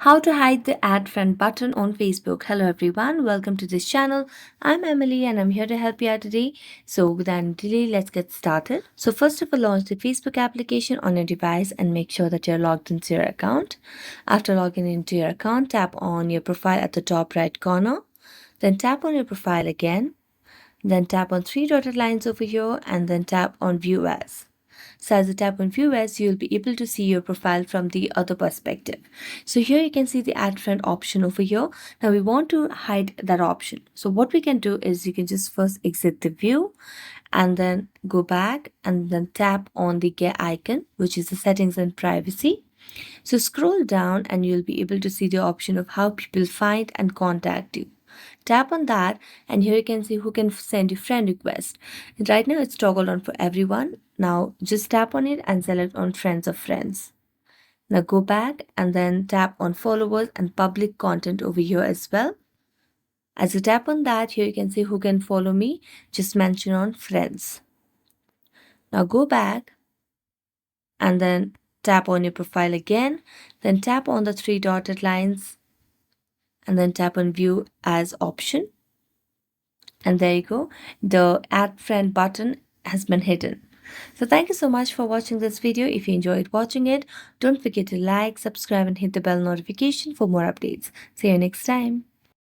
How to hide the add friend button on Facebook. Hello everyone, welcome to this channel. I'm Emily and I'm here to help you out today. So without any delay, let's get started. So first of all, launch the Facebook application on your device and make sure that you're logged into your account. After logging into your account, tap on your profile at the top right corner. Then tap on your profile again. Then tap on three dotted lines over here and then tap on view as. So as you tap on view as, you'll be able to see your profile from the other perspective. So here you can see the add friend option over here. Now we want to hide that option. So what we can do is you can just first exit the view and then go back and then tap on the gear icon, which is the settings and privacy. So scroll down and you'll be able to see the option of how people find and contact you. Tap on that and here you can see who can send you friend request. And right now it's toggled on for everyone. Now just tap on it and select on friends of friends. Now go back and then tap on followers and public content over here as well. As you tap on that, here you can see who can follow me. Just mention on friends. Now go back and then tap on your profile again. Then tap on the three dotted lines and then tap on view as option. And there you go. The add friend button has been hidden. So thank you so much for watching this video. If you enjoyed watching it, don't forget to like, subscribe and hit the bell notification for more updates. See you next time.